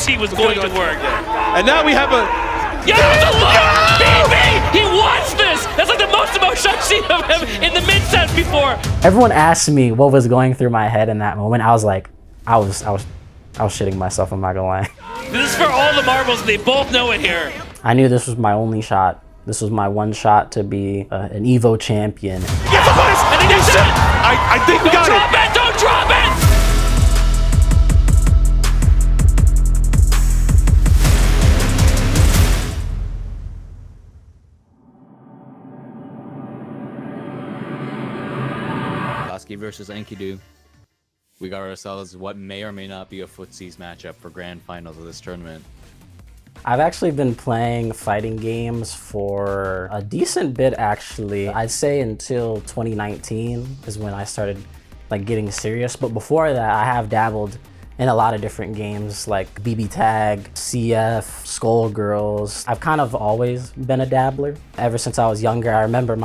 Foutsy was going to work. And now we have a... Yeah, that was a look! BB! He wants this! That's like the most emotion I've seen of him in the mid-set before. Everyone asked me what was going through my head in that moment. I was like, I was shitting myself, I'm not gonna lie. This is for all the marbles, and they both know it here. I knew this was my only shot. This was my one shot to be an Evo champion. Yes, of course! And he did it! I think we got it! Don't drop it! Don't drop it! Versus Enkidu. We got ourselves what may or may not be a footsies matchup for grand finals of this tournament. I've actually been playing fighting games for a decent bit actually. I'd say until 2019 is when I started like getting serious, but before that I have dabbled in a lot of different games like BB Tag, CF, Skullgirls. I've kind of always been a dabbler. Ever since I was younger, I remember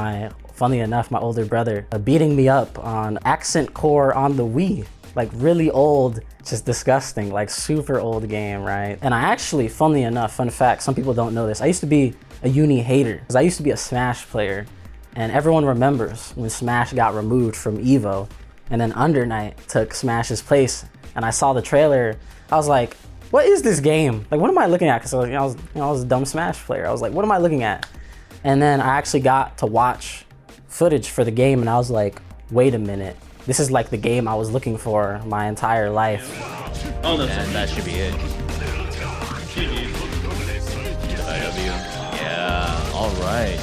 funny enough, my older brother beating me up on Accent Core on the Wii. Like really old, just disgusting, like super old game, right? And I actually, funnily enough, fun fact, some people don't know this, I used to be a uni hater because I used to be a Smash player. And everyone remembers when Smash got removed from Evo and then Undernight took Smash's place. And I saw the trailer, I was like, what is this game? Like, what am I looking at? Because I was a dumb Smash player. I was like, what am I looking at? And then I actually got to watch footage for the game and I was like, wait a minute, this is like the game I was looking for my entire life. Oh, and that should be it. Yeah, all right.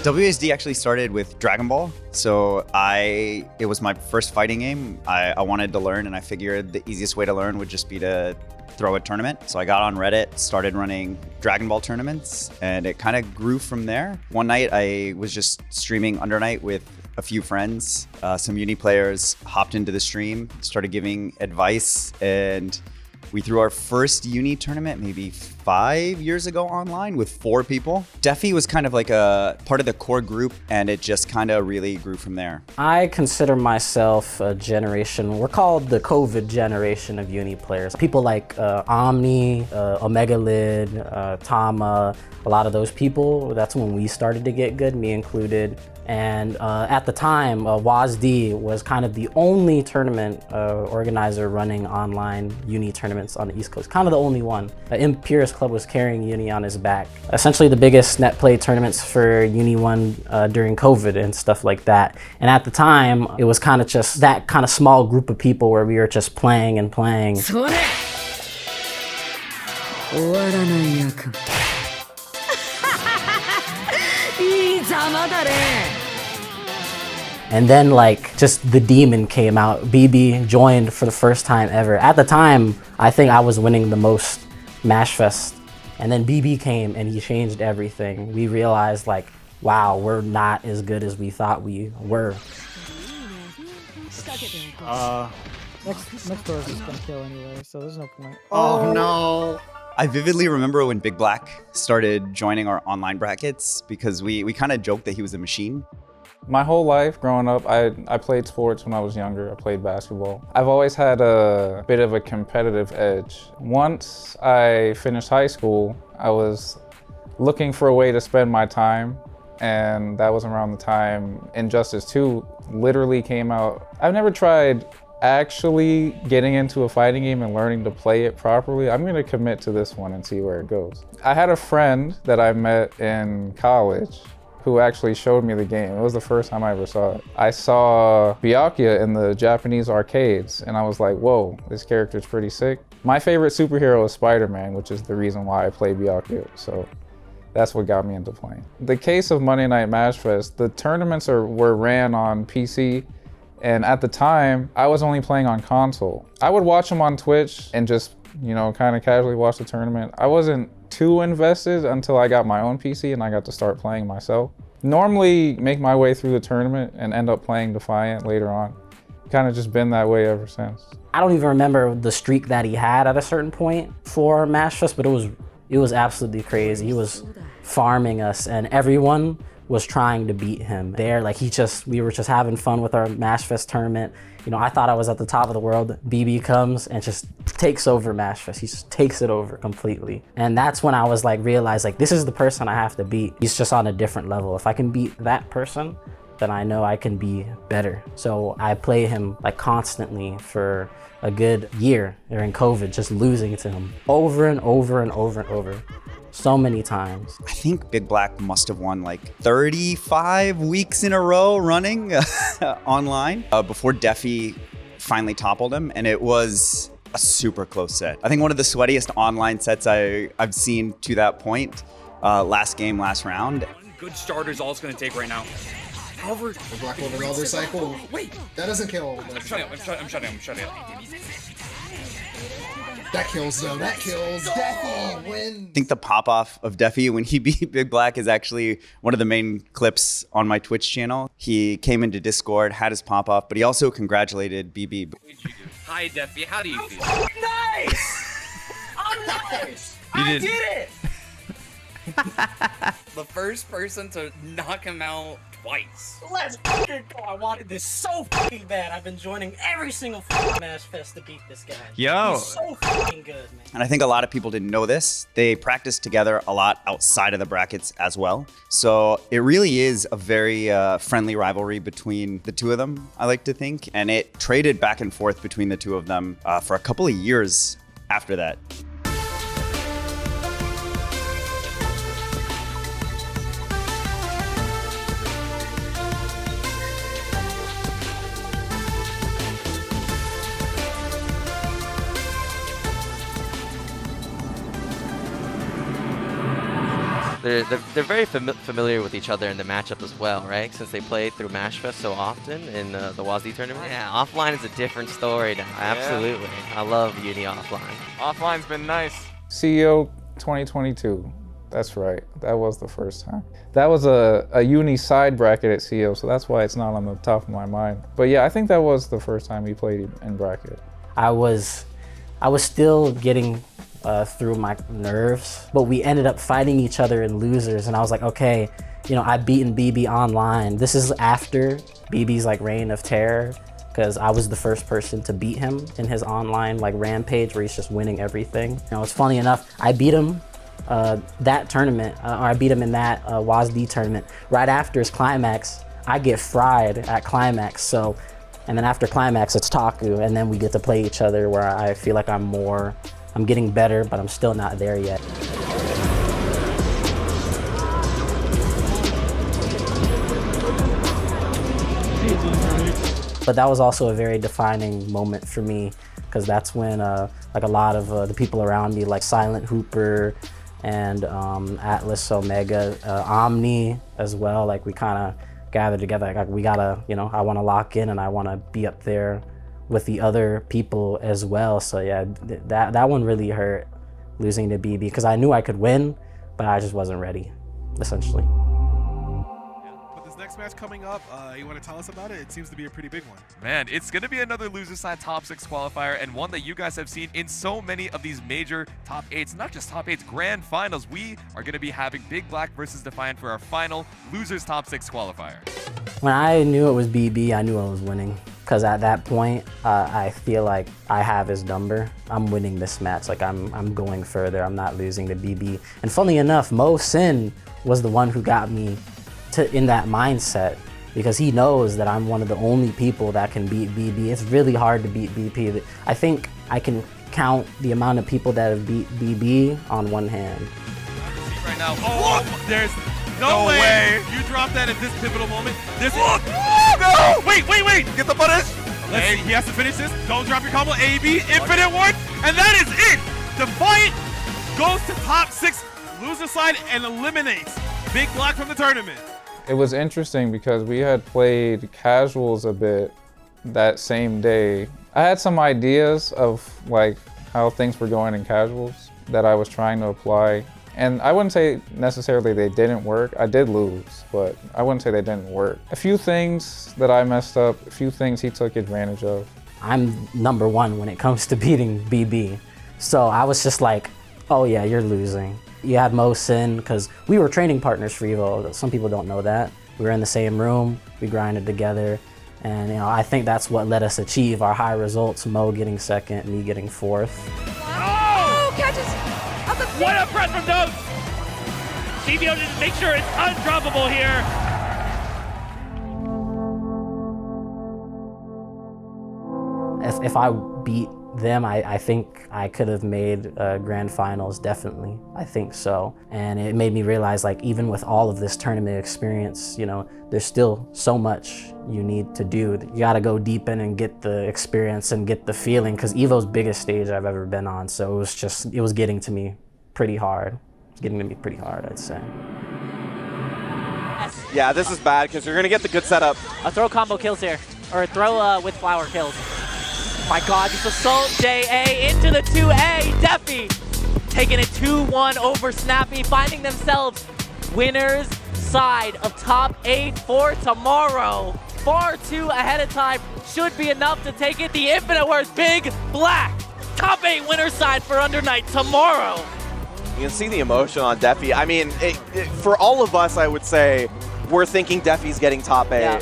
WASD actually started with Dragon Ball, so it was my first fighting game. I wanted to learn, and I figured the easiest way to learn would just be to throw a tournament. So I got on Reddit, started running Dragon Ball tournaments, and it kind of grew from there. One night I was just streaming Undernight with a few friends. Some uni players hopped into the stream, started giving advice, and we threw our first uni tournament maybe 5 years ago online with 4 people. Defi was kind of like a part of the core group, and it just kind of really grew from there. I consider myself a generation, we're called the COVID generation of uni players. People like Omni, Omega Lid, Tama, a lot of those people, that's when we started to get good, me included. And at the time, WASD was kind of the only tournament organizer running online uni tournaments on the East Coast, kind of the only one. Imperius Club was carrying uni on his back. Essentially the biggest net play tournaments for Uni 1 during COVID and stuff like that. And at the time, it was kind of just that kind of small group of people where we were just playing and playing. And then like just the demon came out. BB joined for the first time ever. At the time, I think I was winning the most Mashfest. And then BB came and he changed everything. We realized like, wow, we're not as good as we thought we were. Next door is just gonna kill anyway, so there's no point. Oh no! I vividly remember when BigBlack started joining our online brackets because we kind of joked that he was a machine. My whole life growing up, I played sports when I was younger. I played basketball. I've always had a bit of a competitive edge. Once I finished high school, I was looking for a way to spend my time, and that was around the time Injustice 2 literally came out. I've never tried actually getting into a fighting game and learning to play it properly. I'm gonna commit to this one and see where it goes. I had a friend that I met in college who actually showed me the game. It was the first time I ever saw it. I saw Byakuya in the Japanese arcades and I was like, whoa, this character's pretty sick. My favorite superhero is Spider-Man, which is the reason why I play Byakuya, so that's what got me into playing. The case of Monday Night Mashfest, the tournaments were ran on PC, and at the time, I was only playing on console. I would watch them on Twitch and just, you know, kind of casually watch the tournament. I wasn't too invested until I got my own PC and I got to start playing myself. Normally make my way through the tournament and end up playing Defiant later on. Kind of just been that way ever since. I don't even remember the streak that he had at a certain point for Mashfest, but it was absolutely crazy. He was farming us and everyone was trying to beat him there. Like we were just having fun with our MashFest tournament. You know, I thought I was at the top of the world. BB comes and just takes over MashFest. He just takes it over completely. And that's when I was like, realized like, this is the person I have to beat. He's just on a different level. If I can beat that person, then I know I can be better. So I play him like constantly for a good year during COVID, just losing to him over and over and over and over. So many times. I think BigBlack must have won like 35 weeks in a row running online before Defi finally toppled him, and it was a super close set. I think one of the sweatiest online sets I've seen to that point. Last game, last round. One good starter is all it's going to take right now. However, Black will another cycle. Wait, that doesn't kill. I'm shutting up. That kills though. That kills. Defi wins. I think the pop off of Defi when he beat BigBlack is actually one of the main clips on my Twitch channel. He came into Discord, had his pop off, but he also congratulated BB. Hi, Defi. How do you feel? I'm nice. I did it. The first person to knock him out twice. Let's fucking go. I wanted this so fucking bad. I've been joining every single fucking MashFest to beat this guy. Yo. He's so fucking good, man. And I think a lot of people didn't know this. They practice together a lot outside of the brackets as well. So it really is a very friendly rivalry between the two of them, I like to think. And it traded back and forth between the two of them for a couple of years after that. They're very familiar with each other in the matchup as well, right? Since they play through MashFest so often in the WASD tournament. Yeah, offline is a different story now. Absolutely. I love Uni offline. Offline's been nice. CEO 2022. That's right. That was the first time. That was a Uni side bracket at CEO, so that's why it's not on the top of my mind. But yeah, I think that was the first time he played in bracket. I was still getting through my nerves, but we ended up fighting each other in losers, and I was like, okay, you know, I've beaten BB online. This is after BB's like reign of terror, because I was the first person to beat him in his online like rampage where he's just winning everything. You know, it's funny enough, I beat him that tournament, or I beat him in that WASD tournament. Right after his climax, I get fried at climax, so, and then after climax it's Taku, and then we get to play each other where I feel like I'm getting better, but I'm still not there yet. But that was also a very defining moment for me, because that's when like a lot of the people around me, like Silent Hooper and Atlas Omega, Omni as well, like we kind of gathered together. Like we gotta, you know, I want to lock in and I want to be up there with the other people as well. So yeah, that one really hurt, losing to BB, because I knew I could win, but I just wasn't ready, essentially. But this next match coming up, you want to tell us about it? It seems to be a pretty big one. Man, it's going to be another loser side top 6 qualifier, and one that you guys have seen in so many of these major top 8s, not just top 8s, grand finals. We are going to be having BigBlack versus Defiant for our final losers top 6 qualifier. When I knew it was BB, I knew I was winning. Because at that point, I feel like I have his number. I'm winning this match. Like I'm going further. I'm not losing to BB. And funny enough, Mo Sin was the one who got me in that mindset, because he knows that I'm one of the only people that can beat BB. It's really hard to beat BB. I think I can count the amount of people that have beat BB on one hand. Right now, oh, there's no way you dropped that at this pivotal moment. This No! Wait! Get the punish! Let's see, he has to finish this. Don't drop your combo. AB, infinite one, and that is it! Defiant goes to top 6 loser side and eliminates BigBlack from the tournament. It was interesting because we had played casuals a bit that same day. I had some ideas of like how things were going in casuals that I was trying to apply. And I wouldn't say necessarily they didn't work. I did lose, but I wouldn't say they didn't work. A few things that I messed up, a few things he took advantage of. I'm #1 when it comes to beating BB. So I was just like, oh yeah, you're losing. You had Mo Sin, because we were training partners for Evo. Some people don't know that. We were in the same room, we grinded together, and you know, I think that's what let us achieve our high results. Mo getting second, me getting fourth. Oh! Catches on the feet. What a press from Nose! CBO just make sure it's undroppable here. If I beat them, I think I could have made grand finals, definitely. I think so. And it made me realize, like, even with all of this tournament experience, you know, there's still so much you need to do. You gotta go deep in and get the experience and get the feeling, because Evo's biggest stage I've ever been on, so it was getting to me pretty hard. It's getting to me pretty hard, I'd say. Yeah, this is bad, because you're gonna get the good setup. A throw combo kills here, or throw with flower kills. My God, just assault JA into the 2A. Defi taking it 2-1 over Snappy, finding themselves winners side of top 8 for tomorrow. Far too ahead of time, should be enough to take it. The infinite worth, Big Black, top 8 winners side for Under Night tomorrow. You can see the emotion on Defi. I mean, for all of us, I would say, we're thinking Defi's getting top 8. Yeah.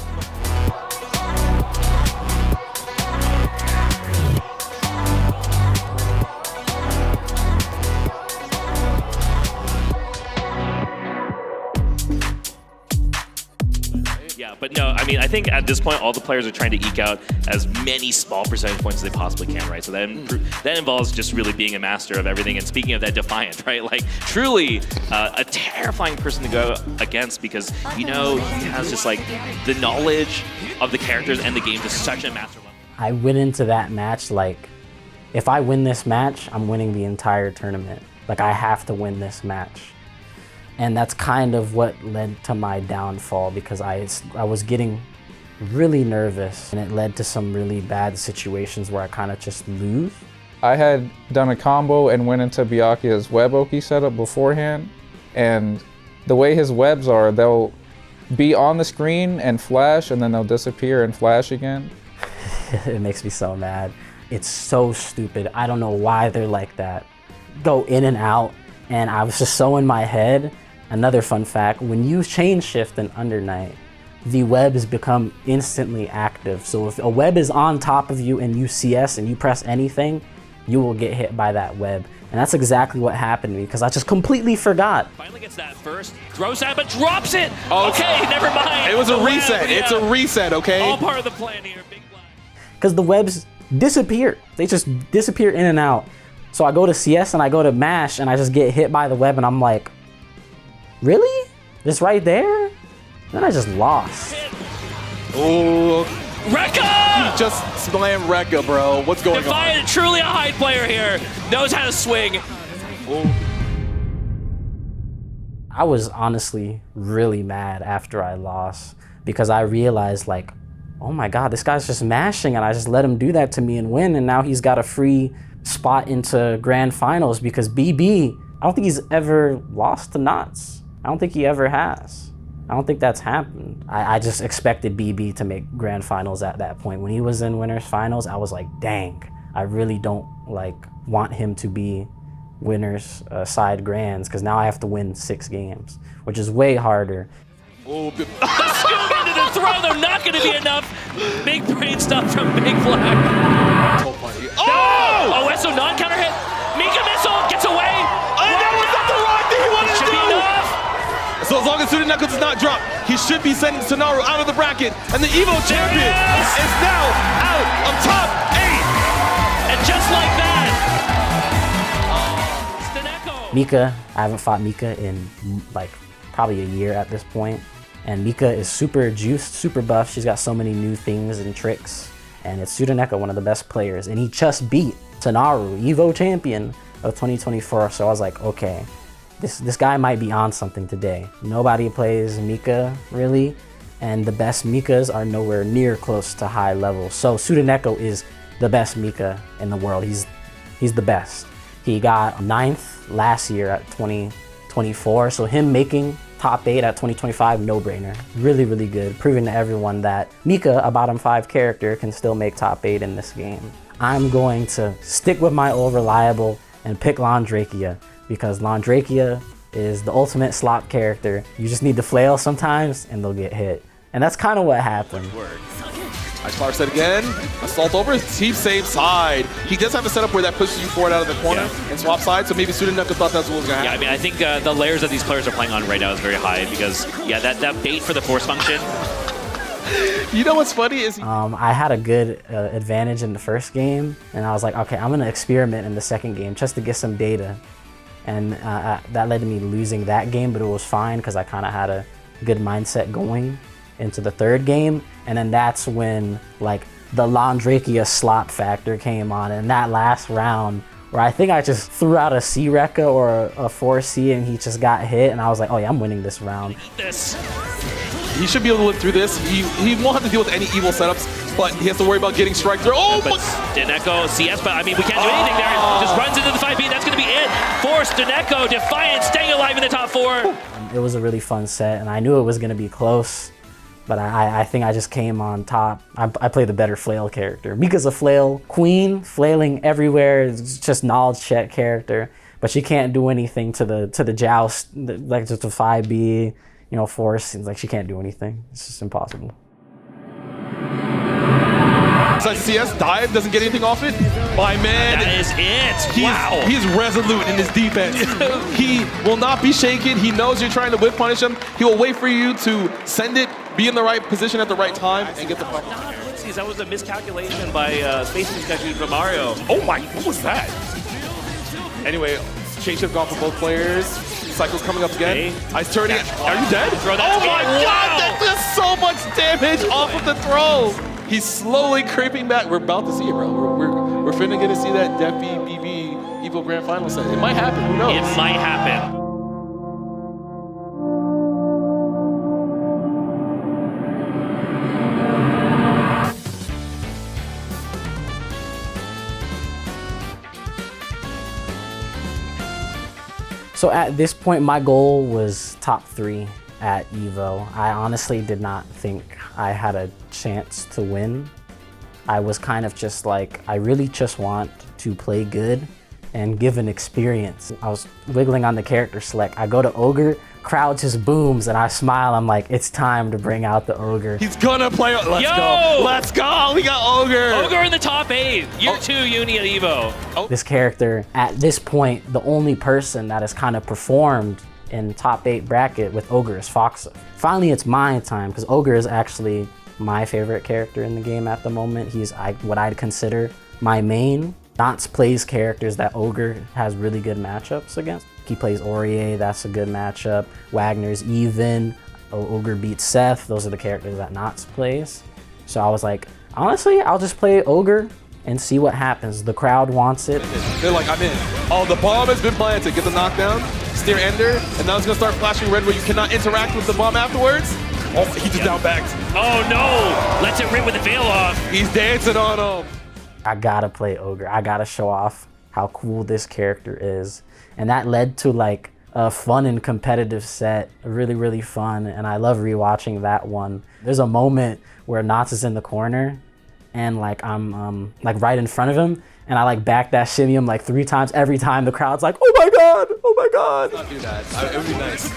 But no, I mean, I think at this point, all the players are trying to eke out as many small percentage points as they possibly can, right? So that involves just really being a master of everything. And speaking of that, Defiant, right? Like, truly a terrifying person to go against, because, you know, he has just, like, the knowledge of the characters and the game to such a master level. I went into that match like, if I win this match, I'm winning the entire tournament. Like, I have to win this match. And that's kind of what led to my downfall, because I was getting really nervous, and it led to some really bad situations where I kind of just lose. I had done a combo and went into Byakuya's web Oki setup beforehand, and the way his webs are, they'll be on the screen and flash, and then they'll disappear and flash again. It makes me so mad. It's so stupid. I don't know why they're like that. Go in and out, and I was just so in my head. Another fun fact, when you chain shift in Under Night, the webs become instantly active. So if a web is on top of you and you CS and you press anything, you will get hit by that web. And that's exactly what happened to me, because I just completely forgot. Finally gets that first, throws that, but drops it! Okay, never mind. It was a reset. Web, yeah. It's a reset, okay? All part of the plan here, Big Black. Because the webs disappear. They just disappear in and out. So I go to CS and I go to MASH and I just get hit by the web, and I'm like, really? This right there? Then I just lost. Oh, Rekka! You just slammed Rekka, bro. What's going Defiant, on? truly a high player here. Knows how to swing. I was honestly really mad after I lost, because I realized, like, oh my God, this guy's just mashing, and I just let him do that to me and win, and now he's got a free spot into grand finals, because BB, I don't think he's ever lost to Knots. I don't think he ever has. I don't think that's happened. I just expected BB to make grand finals at that point. When he was in winners finals, I was like, dang, I really don't want him to be winners side grands, because now I have to win 6 games, which is way harder. The scoop into the throw, though, not going to be enough. Big brain stuff from Big Black. Oh! OSO non-counter hit. Mika missile gets away. And that was not the right thing he wanted to do! Enough. So as long as Suda Knuckles does not drop, he should be sending Sonaru out of the bracket, and the Evo champion is now out of top 8! And just like that, Mika, I haven't fought Mika in like probably a year at this point. And Mika is super juiced, super buff. She's got so many new things and tricks. And it's Sudaneka, one of the best players. And he just beat Sonaru, Evo champion of 2024. So I was like, okay, this guy might be on something today. Nobody plays Mika, really. And the best Mikas are nowhere near close to high level. So Sudaneko is the best Mika in the world. He's the best. He got 9th last year at 2024. So him making top 8 at 2025, no brainer. Really, really good. Proving to everyone that Mika, a bottom 5 character, can still make top 8 in this game. I'm going to stick with my old reliable and pick Landrakia. because Landrakia is the ultimate slop character. You just need to flail sometimes and they'll get hit. And that's kind of what happened. Nice flower set again. Assault over. Team same side. He does have a setup where that pushes you forward out of the corner and swap sides, so maybe Student Knuckle thought that's what was going to happen. Yeah, I mean, I think the layers that these players are playing on right now is very high because, yeah, that bait for the force function. You know what's funny is I had a good advantage in the first game, and I was like, okay, I'm going to experiment in the second game just to get some data. And that led to me losing that game, but it was fine because I kind of had a good mindset going into the third game. And then that's when like the Landrakia slop factor came on, and that last round where I think I just threw out a C-Rekka or a 4C and he just got hit, and I was like, oh yeah, I'm winning this round. he should be able to live through this. He won't have to deal with any evil setups, but he has to worry about getting strike through. Oh, but Doneko, CS, but I mean, we can't do anything there. Just runs into the 5B, that's going to be it. Force, Doneko, Defiant, staying alive in the top 4. It was a really fun set, and I knew it was going to be close, but I think I just came on top. I played the better flail character. Mika's a flail queen, flailing everywhere. It's just knowledge check character, but she can't do anything to the joust, like just a 5B, you know, force. Like she can't do anything. It's just impossible. CS dive doesn't get anything off it. My man, that is it. Wow. He's resolute in his defense. He will not be shaken. He knows you're trying to whip punish him. He will wait for you to send it, be in the right position at the right time, and get the puck. That was a miscalculation by space miscalculation from Mario. Oh my, what was that? Anyway, change shift gone for both players. Cycle's coming up again. Ice turning. Are you dead? Throw that oh my god, that does so much damage off of the throw. He's slowly creeping back. We're about to see it, bro. We're finna get to see that Defi BB Evo Grand Final set. It might happen. Who knows? It might happen. So at this point, my goal was top 3 at Evo. I honestly did not think I had a chance to win. I was kind of just like, I really just want to play good and give an experience. I was wiggling on the character select. I go to Ogre, crowd just booms, and I smile. I'm like, it's time to bring out the Ogre. He's gonna play. Let's go. Let's go. We got Ogre. Ogre in the top 8. Year 2 Uni at Evo. This character, at this point, the only person that has kind of performed in top 8 bracket with Ogre is Fouts. Finally, it's my time, because Ogre is actually my favorite character in the game at the moment. He's what I'd consider my main. Nots plays characters that Ogre has really good matchups against. He plays Aurier, that's a good matchup. Wagner's even. Ogre beats Seth. Those are the characters that Nots plays. So I was like, honestly, I'll just play Ogre and see what happens. The crowd wants it. They're like, I'm in. Oh, the bomb has been planted. Get the knockdown, steer ender, and now it's gonna start flashing red where you cannot interact with the bomb afterwards. Oh, he just down backed. Oh no! Lets it rip with the veil off. He's dancing on him. I gotta play Ogre. I gotta show off how cool this character is. And that led to like a fun and competitive set, really, really fun. And I love rewatching that one. There's a moment where Nots is in the corner and like I'm like right in front of him, and I like back that shimmy like 3 times. Every time the crowd's like, oh my god, oh my god. Let's not do that. It would be nice.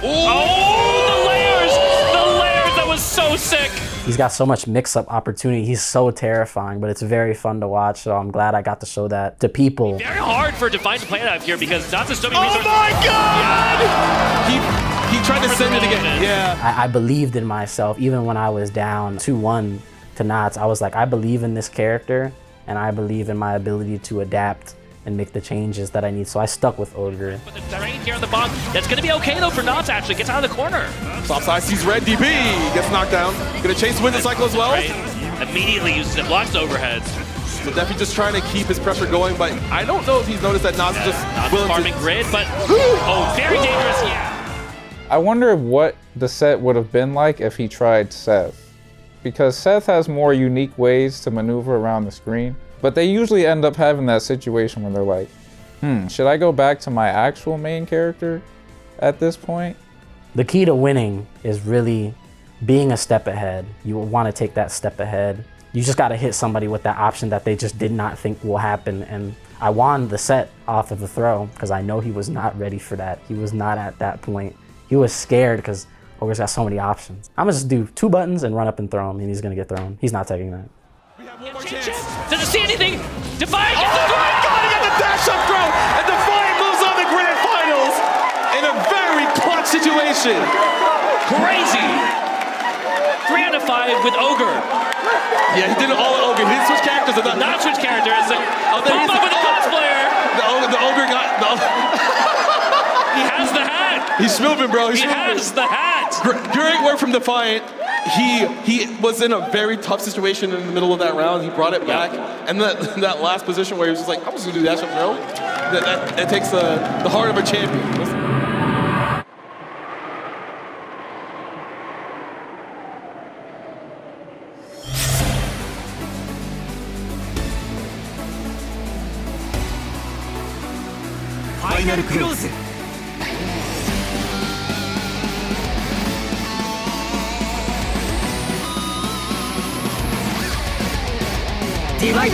Oh, the layers, that was so sick. He's got so much mix-up opportunity. He's so terrifying, but it's very fun to watch. So I'm glad I got to show that to people. Very hard for Defiant to play that here because Nots is so many resources. Oh my god! Yeah. He tried to send it again. Yeah. I believed in myself even when I was down 2-1 to Nots. I was like, I believe in this character, and I believe in my ability to adapt and make the changes that I need. So I stuck with Ogre. But the terrain here on the bomb, that's gonna be okay though for Nots actually. Gets out of the corner. Top side sees red DB, gets knocked down. Gonna chase win the cycle as well. Right. Immediately uses it, blocks the overheads. So definitely just trying to keep his pressure going, but I don't know if he's noticed that Nots just willing farming grid, but oh, very dangerous, yeah. I wonder what the set would have been like if he tried Seth. Because Seth has more unique ways to maneuver around the screen. But they usually end up having that situation where they're like, should I go back to my actual main character at this point? The key to winning is really being a step ahead. You will want to take that step ahead. You just got to hit somebody with that option that they just did not think will happen. And I won the set off of the throw because I know he was not ready for that. He was not at that point. He was scared because Ogre's got so many options. I'm gonna just do 2 buttons and run up and throw him, and he's gonna get thrown. He's not taking that. Doesn't see anything. Defiant gets Oh my God, he got the dash up throw, and Defiant moves on to grand finals in a very clutch situation. crazy. 3 out of 5 with Ogre. Yeah, he did it all Ogre. He didn't switch characters. Not switch characters. Pop up with a cosplayer. The Ogre got... He has the hat. He's moving, bro. He has the hat. Great work from Defiant. He was in a very tough situation in the middle of that round. He brought it back. And that last position where he was just like, I'm just going to do that shit, bro. That takes the heart of a champion. Final close. Divide.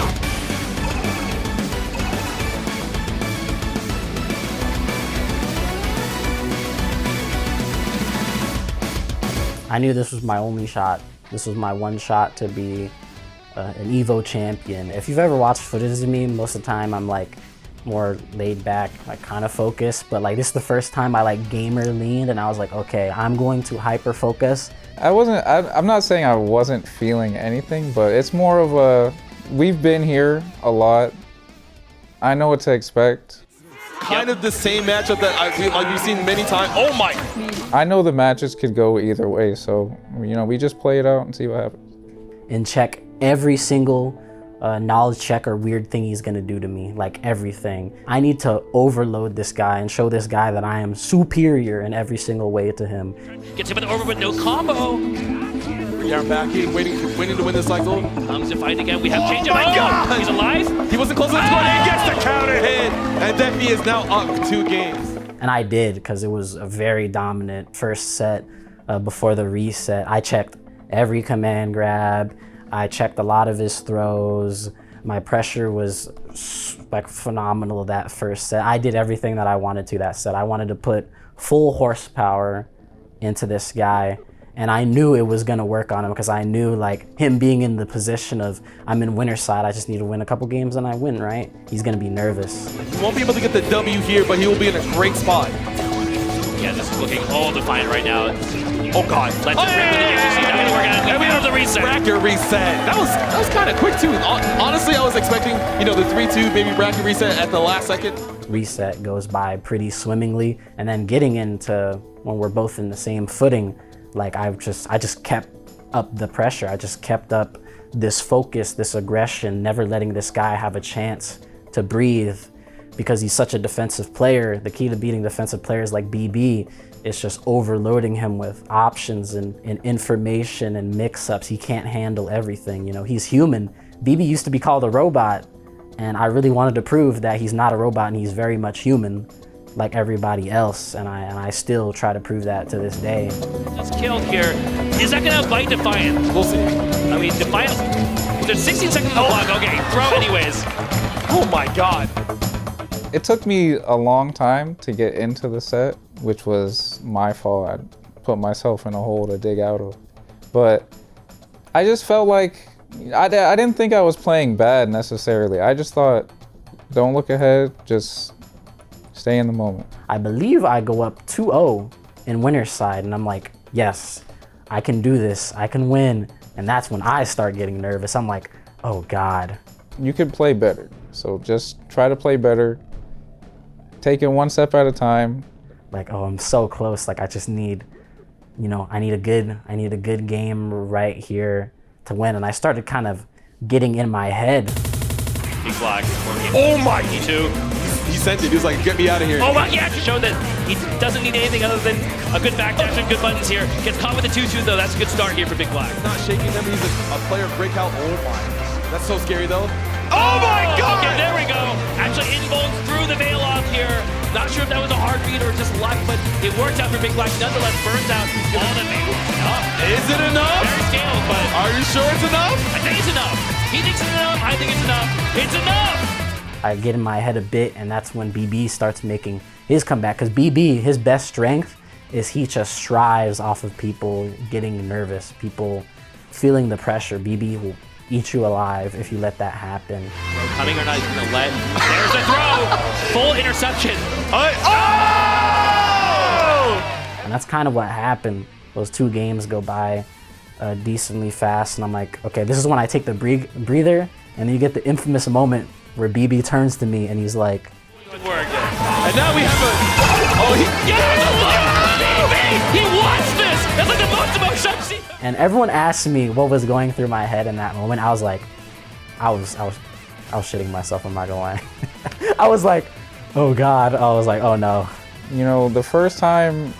I knew this was my only shot. This was my one shot to be an Evo champion. If you've ever watched footage of me, most of the time I'm like more laid back, like kind of focused, but like this is the first time I like gamer leaned and I was like, okay, I'm going to hyper focus. I'm not saying I wasn't feeling anything, but it's more of a, we've been here a lot. I know what to expect. Kind of the same matchup that we've seen many times. Oh my! I know the matches could go either way, so you know, we just play it out and see what happens. And check every single knowledge check or weird thing he's gonna do to me, like everything. I need to overload this guy and show this guy that I am superior in every single way to him. Gets him in the over, but no combo. Yeah, backing, waiting to win this cycle. Comes to fight again. We have change of God! He's alive. He wasn't close enough to score. He gets the counter hit, and Defi is now up 2 games. And I did, because it was a very dominant first set. Before the reset, I checked every command grab. I checked a lot of his throws. My pressure was like phenomenal that first set. I did everything that I wanted to that set. I wanted to put full horsepower into this guy. And I knew it was gonna work on him because I knew like him being in the position of, I'm in winner's side, I just need to win a couple games and I win, right? He's gonna be nervous. He won't be able to get the W here, but he will be in a great spot. Yeah, this is looking all Defiant right now. Oh God! Let's rip it. Not gonna work out. And we have the reset. Bracket reset. That was kind of quick too. Honestly, I was expecting, you know, the 3-2 maybe bracket reset at the last second. Reset goes by pretty swimmingly, and then getting into when we're both in the same footing, like I just kept up the pressure. I just kept up this focus, this aggression, never letting this guy have a chance to breathe because he's such a defensive player. The key to beating defensive players like BB is just overloading him with options and information and mix-ups. He can't handle everything, you know, he's human. BB used to be called a robot, and I really wanted to prove that he's not a robot and he's very much human like everybody else, and I still try to prove that to this day. Just killed here. Is that gonna bite Defiant? We'll see. I mean, Defiant, there's 16 seconds on the clock. Okay, throw anyways. Oh my God. It took me a long time to get into the set, which was my fault. I put myself in a hole to dig out of. But I just felt like, I didn't think I was playing bad necessarily. I just thought, don't look ahead, just stay in the moment. I believe I go up 2-0 in winner's side, and I'm like, yes, I can do this, I can win. And that's when I start getting nervous. I'm like, oh God. You could play better, so just try to play better. Take it one step at a time. Like, oh, I'm so close. Like, I just need, you know, I need a good game right here to win. And I started kind of getting in my head. BigBlack. Oh my! Me too. He sent it. He was like, get me out of here. Oh my! Yeah, to show that he doesn't need anything other than a good backdash and good buttons here. Gets caught with the 2-2 though. That's a good start here for BigBlack. Not shaking them. He's a player of breakout. Oh my! That's so scary though. Oh my God! Okay, there we go. Actually, inbones through the veil off here. Not sure if that was a hard beat or just luck, but it worked out for BigBlack. Nonetheless, burns out all the veil. Is it enough? Very scaled, but are you sure it's enough? I think it's enough. He thinks it's enough. I think it's enough. It's enough. I get in my head a bit, and that's when BB starts making his comeback. Because BB, his best strength is he just strives off of people getting nervous, people feeling the pressure. BB will eat you alive if you let that happen. Coming or not, he's gonna let. There's a throw! Full interception. And that's kind of what happened. Those 2 games go by decently fast, and I'm like, okay, this is when I take the breather, and then you get the infamous moment where BB turns to me and he's like, Good work. And now we have a... He wants this! That's like the most emotional I've seen. and everyone asked me what was going through my head in that moment. I was like, I was shitting myself, I'm not gonna lie. I was like, oh God. I was like, oh no. You know, the first time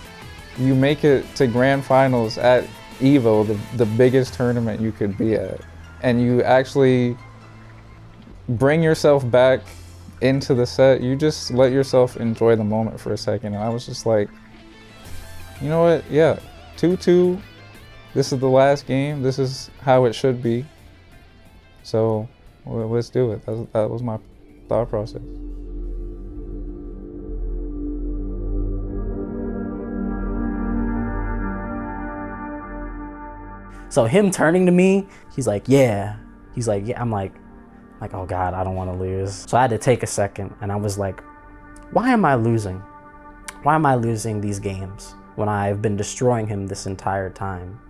you make it to grand finals at Evo, the biggest tournament you could be at, and you actually bring yourself back into the set, you just let yourself enjoy the moment for a second. And I was just like, you know what, yeah, 2-2, this is the last game, this is how it should be. So well, let's do it. That was my thought process. So him turning to me, he's like, yeah. He's like, yeah. I'm like, oh God, I don't want to lose. So I had to take a second, and I was like, why am I losing? Why am I losing these games when I've been destroying him this entire time?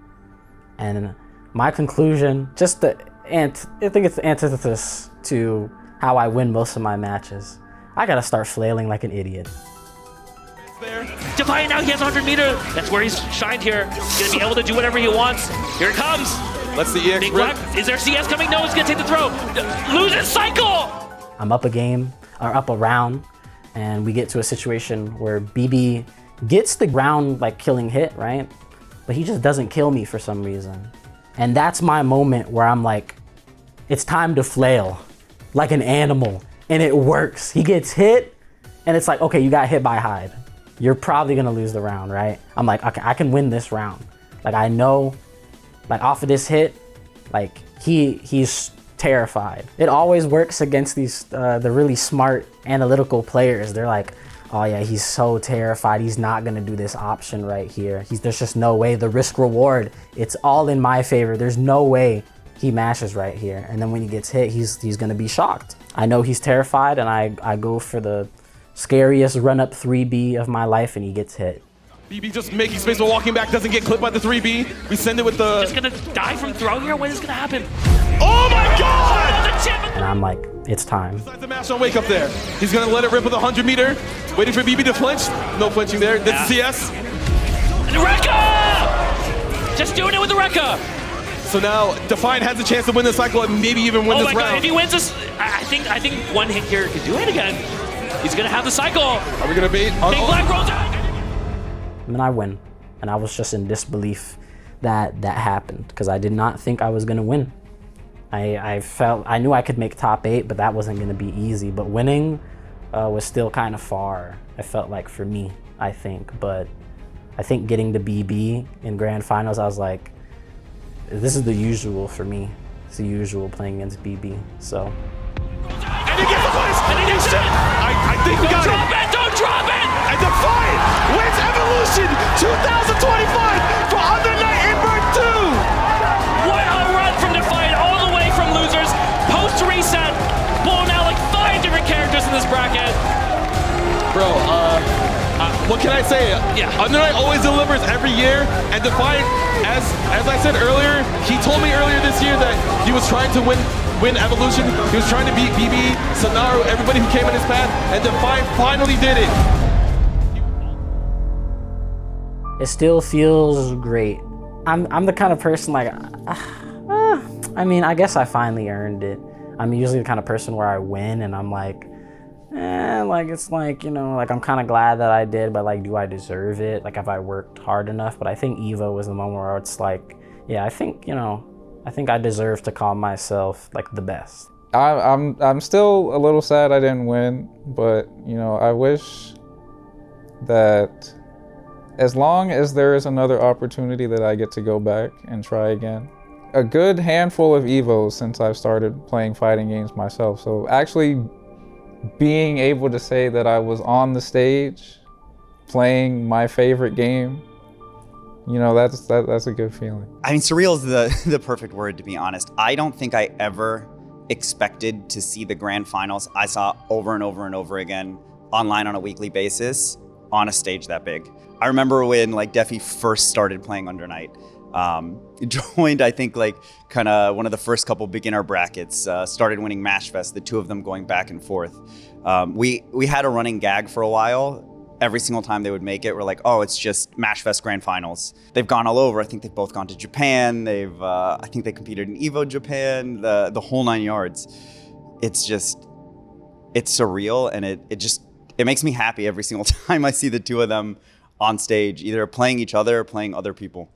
And my conclusion, I think it's the antithesis to how I win most of my matches. I gotta start flailing like an idiot. Defiant now, he has 100 meter. That's where he's shined here. He's gonna be able to do whatever he wants. Here it comes. Let's the EX BigBlack, is there CS coming? No, he's gonna take the throw. Loses cycle! I'm up a game, or up a round, and we get to a situation where BB gets the ground like killing hit, right? But he just doesn't kill me for some reason. And that's my moment where I'm like, it's time to flail like an animal. And it works. He gets hit, and it's like, okay, you got hit by Hyde. You're probably gonna lose the round, right? I'm like, okay, I can win this round. Like, I know, like off of this hit, like he's terrified. It always works against these, the really smart analytical players. They're like, oh yeah, he's so terrified. He's not gonna do this option right here. There's just no way. The risk reward, it's all in my favor. There's no way he mashes right here. And then when he gets hit, he's gonna be shocked. I know he's terrified, and I go for the scariest run-up 3B of my life, and he gets hit. BB just making space while walking back, doesn't get clipped by the 3B. We send it with the... Just gonna die from throw here? When is it gonna happen? Oh my God! And I'm like, it's time. Decides to mash on wake up there. He's gonna let it rip with 100 meter. Waiting for BB to flinch. No flinching there. This is CS. And Rekka! Just doing it with the Rekka! So now Defiant has a chance to win this cycle and maybe even win this round. Oh my God, if he wins this, I think one hit here could do it again. He's gonna have the cycle. Are we gonna bait? BigBlack rolls out. And then I win. And I was just in disbelief that that happened, because I did not think I was gonna win. I knew I could make top 8, but that wasn't gonna be easy. But winning was still kind of far, I felt like, for me, I think. But I think getting to BB in grand finals, I was like, this is the usual for me. It's the usual playing against BB, so. And he gets the place! And he gets it! I think we got it! Don't drop it! And Defiant wins Evolution 2025 for Under Night Invert 2! What a run from Defiant all the way from losers. Post reset, blown out like 5 different characters in this bracket. Bro, what can I say? Yeah. Under Night always delivers every year, and Defiant, as I said earlier, he told me earlier this year that he was trying to win Evolution. He was trying to beat BB, Sonaru, everybody who came in his path, and Defiant finally did it. It still feels great. I'm the kind of person like, I mean, I guess I finally earned it. I'm usually the kind of person where I win and I'm like, like it's like, you know, like I'm kind of glad that I did, but like, do I deserve it? Like, have I worked hard enough? But I think Evo was the moment where it's like, yeah, I think, you know, I think I deserve to call myself like the best. I'm still a little sad I didn't win, but you know, I wish that as long as there is another opportunity that I get to go back and try again. A good handful of Evos since I've started playing fighting games myself. So actually being able to say that I was on the stage playing my favorite game, you know, that's a good feeling. I mean, surreal is the perfect word, to be honest. I don't think I ever expected to see the grand finals I saw over and over and over again online on a weekly basis on a stage that big. I remember when like Defi first started playing Under Night. Joined, I think, like kind of one of the first couple beginner brackets, started winning MashFest, the two of them going back and forth. We had a running gag for a while. Every single time they would make it, we're like, oh, it's just MashFest Grand Finals. They've gone all over. I think they've both gone to Japan. I think they competed in Evo Japan, the whole 9 yards. It's surreal, and it makes me happy every single time I see the two of them on stage, either playing each other or playing other people.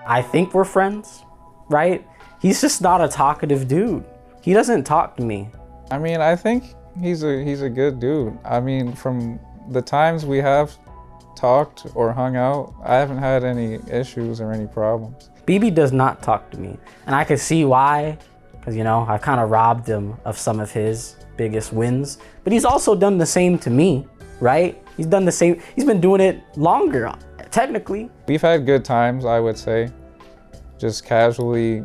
I think we're friends, right? He's just not a talkative dude. He doesn't talk to me. I mean, I think he's a good dude. I mean, from the times we have talked or hung out, I haven't had any issues or any problems. BB does not talk to me, and I can see why, because, you know, I kind of robbed him of some of his biggest wins, but he's also done the same to me, right? He's done the same. He's been doing it longer, technically. We've had good times, I would say, just casually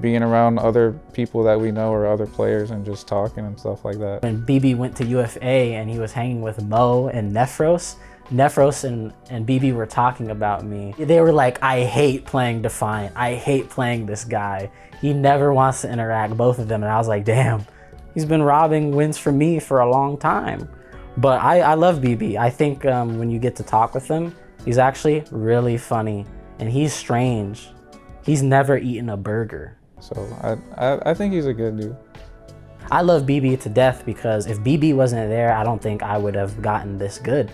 being around other people that we know or other players and just talking and stuff like that. When BB went to UFA and he was hanging with Mo and Nephros and BB were talking about me. They were like, I hate playing Defiant. I hate playing this guy. He never wants to interact, both of them. And I was like, damn, he's been robbing wins from me for a long time. But I love BB. I think when you get to talk with him, he's actually really funny and he's strange. He's never eaten a burger. So I think he's a good dude. I love BB to death because if BB wasn't there, I don't think I would have gotten this good.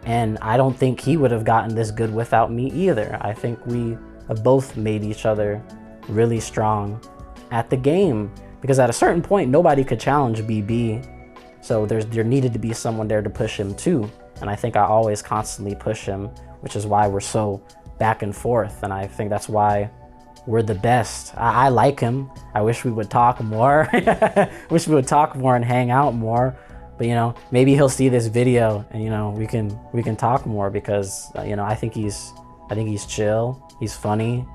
And I don't think he would have gotten this good without me either. I think we have both made each other really strong at the game because at a certain point, nobody could challenge BB. So there needed to be someone there to push him too. And I think I always constantly push him, which is why we're so back and forth. And I think that's why we're the best. I like him. I wish we would talk more. Wish we would talk more and hang out more. But, you know, maybe he'll see this video and, you know, we can talk more because, you know, I think he's chill. He's funny.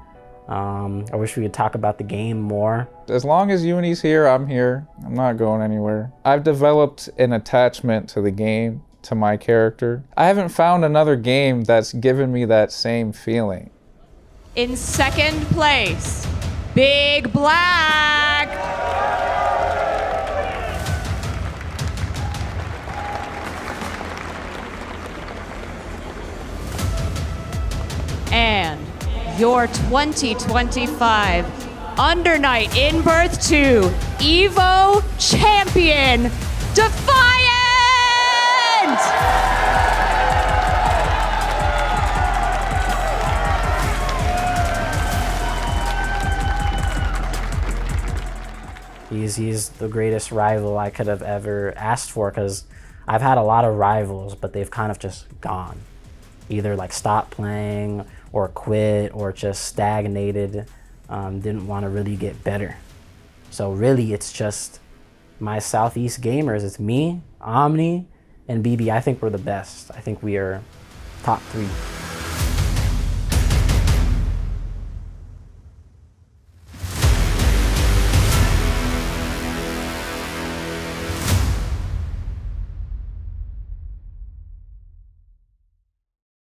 I wish we could talk about the game more. As long as Uni's here, I'm here. I'm not going anywhere. I've developed an attachment to the game, to my character. I haven't found another game that's given me that same feeling. In second place, BigBlack. And your 2025 Undernight in Birth 2 Evo champion, Defiant! He's the greatest rival I could have ever asked for because I've had a lot of rivals, but they've kind of just gone. Either like stopped playing or quit or just stagnated, didn't want to really get better. So really it's just my Southeast gamers. It's me, Omni, and BB. I think we're the best. I think we are top 3.